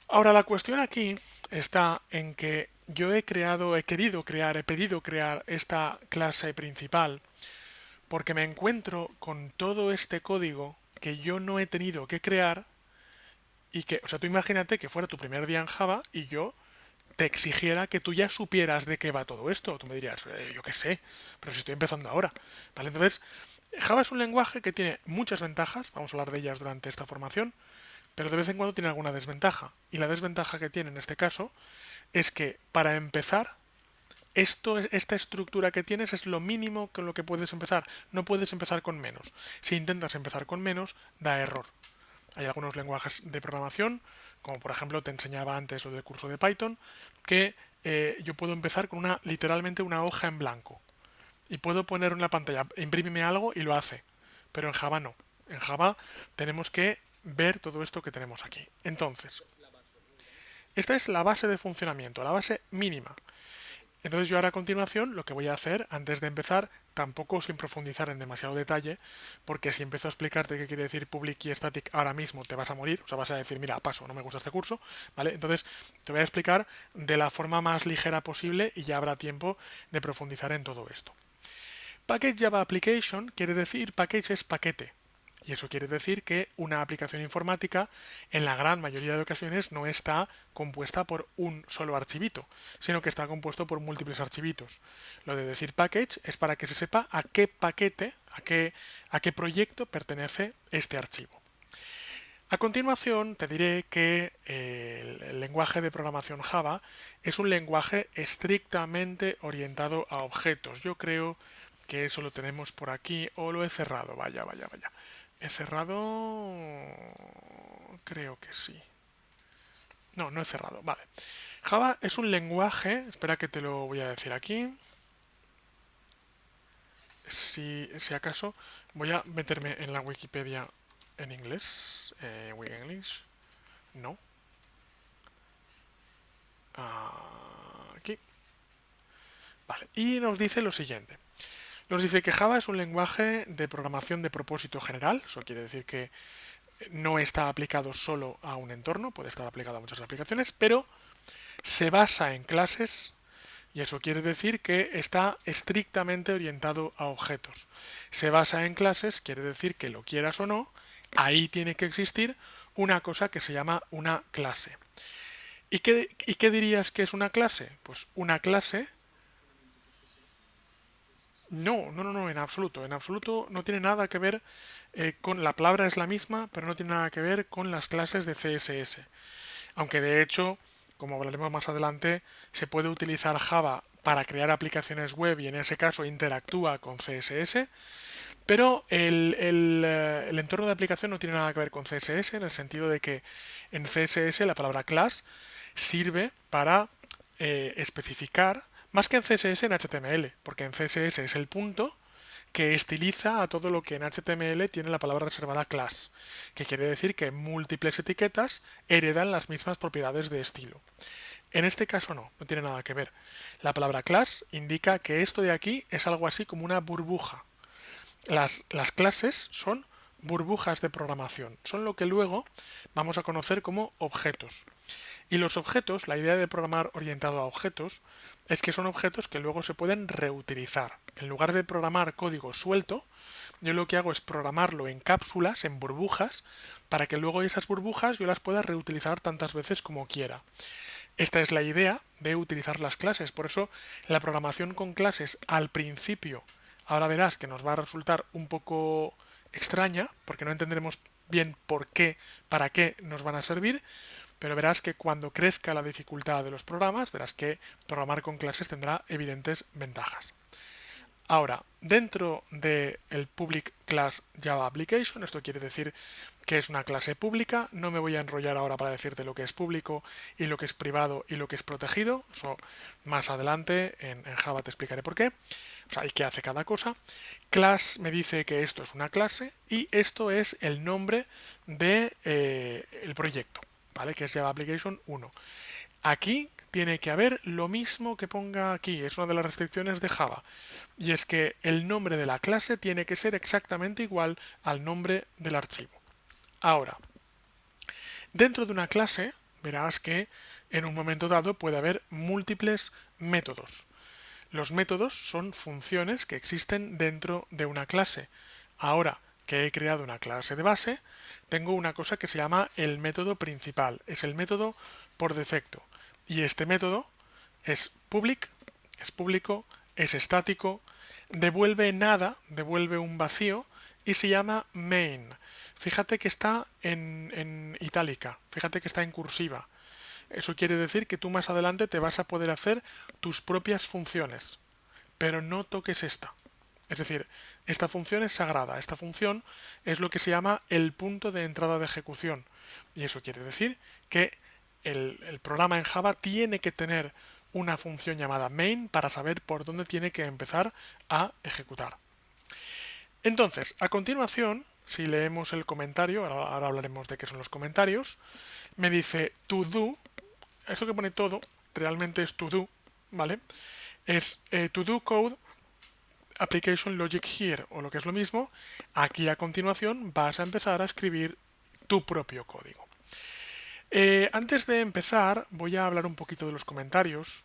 Ahora, la cuestión aquí está en que yo he pedido crear esta clase principal porque me encuentro con todo este código que yo no he tenido que crear y que, o sea, tú imagínate que fuera tu primer día en Java y yo te exigiera que tú ya supieras de qué va todo esto. Tú me dirías, yo qué sé, pero si estoy empezando ahora. ¿Vale? Entonces, Java es un lenguaje que tiene muchas ventajas, vamos a hablar de ellas durante esta formación, pero de vez en cuando tiene alguna desventaja. Y la desventaja que tiene en este caso es que para empezar, esta estructura que tienes es lo mínimo con lo que puedes empezar. No puedes empezar con menos. Si intentas empezar con menos, da error. Hay algunos lenguajes de programación, como por ejemplo te enseñaba antes lo del curso de Python, que yo puedo empezar con literalmente una hoja en blanco. Y puedo poner en la pantalla, imprímeme algo y lo hace. Pero en Java no. En Java tenemos que ver todo esto que tenemos aquí. Entonces, esta es la base de funcionamiento, la base mínima. Entonces yo ahora a continuación lo que voy a hacer antes de empezar, tampoco sin profundizar en demasiado detalle, porque si empiezo a explicarte qué quiere decir public key static ahora mismo te vas a morir, o sea, vas a decir, mira, paso, no me gusta este curso, ¿vale? Entonces te voy a explicar de la forma más ligera posible y ya habrá tiempo de profundizar en todo esto. Package Java Application quiere decir, package es paquete. Y eso quiere decir que una aplicación informática en la gran mayoría de ocasiones no está compuesta por un solo archivito, sino que está compuesto por múltiples archivitos. Lo de decir package es para que se sepa a qué paquete, a qué proyecto pertenece este archivo. A continuación te diré que el lenguaje de programación Java es un lenguaje estrictamente orientado a objetos. Yo creo que eso lo tenemos por aquí o lo he cerrado. Vaya, vaya, vaya. He cerrado... Creo que sí. No, no he cerrado. Vale. Java es un lenguaje... Espera que te lo voy a decir aquí. Si acaso voy a meterme en la Wikipedia en inglés. Wiki English. No. Aquí. Vale. Y nos dice lo siguiente. Nos dice que Java es un lenguaje de programación de propósito general. Eso quiere decir que no está aplicado solo a un entorno, puede estar aplicado a muchas aplicaciones, pero se basa en clases y eso quiere decir que está estrictamente orientado a objetos. Se basa en clases, quiere decir que lo quieras o no, ahí tiene que existir una cosa que se llama una clase. ¿Y qué dirías que es una clase? Pues una clase... No, no, no, no, en absoluto no tiene nada que ver con la palabra es la misma, pero no tiene nada que ver con las clases de CSS. Aunque de hecho, como hablaremos más adelante, se puede utilizar Java para crear aplicaciones web y en ese caso interactúa con CSS, pero el entorno de aplicación no tiene nada que ver con CSS en el sentido de que en CSS la palabra class sirve para especificar, más que en CSS en HTML, porque en CSS es el punto que estiliza a todo lo que en HTML tiene la palabra reservada class, que quiere decir que múltiples etiquetas heredan las mismas propiedades de estilo. En este caso no, no tiene nada que ver. La palabra class indica que esto de aquí es algo así como una burbuja. Las clases son burbujas de programación, son lo que luego vamos a conocer como objetos. Y los objetos, la idea de programar orientado a objetos, es que son objetos que luego se pueden reutilizar. En lugar de programar código suelto, yo lo que hago es programarlo en cápsulas, en burbujas, para que luego esas burbujas yo las pueda reutilizar tantas veces como quiera. Esta es la idea de utilizar las clases. Por eso la programación con clases al principio, ahora verás que nos va a resultar un poco extraña, porque no entenderemos bien por qué, para qué nos van a servir, pero verás que cuando crezca la dificultad de los programas, verás que programar con clases tendrá evidentes ventajas. Ahora, dentro del Public Class Java Application, esto quiere decir que es una clase pública, no me voy a enrollar ahora para decirte lo que es público y lo que es privado y lo que es protegido, eso más adelante en Java te explicaré por qué, o sea, y qué hace cada cosa. Class me dice que esto es una clase y esto es el nombre de el proyecto, ¿vale? Que es Java Application 1. Aquí tiene que haber lo mismo que ponga aquí, es una de las restricciones de Java, y es que el nombre de la clase tiene que ser exactamente igual al nombre del archivo. Ahora, dentro de una clase, verás que en un momento dado puede haber múltiples métodos. Los métodos son funciones que existen dentro de una clase. Ahora que he creado una clase de base, tengo una cosa que se llama el método principal. Es el método por defecto. Y este método es public, es público, es estático, devuelve nada, devuelve un vacío y se llama main. Fíjate que está en itálica, fíjate que está en cursiva. Eso quiere decir que tú más adelante te vas a poder hacer tus propias funciones, pero no toques esta. Es decir, esta función es sagrada, esta función es lo que se llama el punto de entrada de ejecución. Y eso quiere decir que el programa en Java tiene que tener una función llamada main para saber por dónde tiene que empezar a ejecutar. Entonces, a continuación, si leemos el comentario, ahora hablaremos de qué son los comentarios, me dice to do, eso que pone todo, realmente es to do, ¿vale? Es to do code application logic here, o lo que es lo mismo, aquí a continuación vas a empezar a escribir tu propio código. Antes de empezar, voy a hablar un poquito de los comentarios.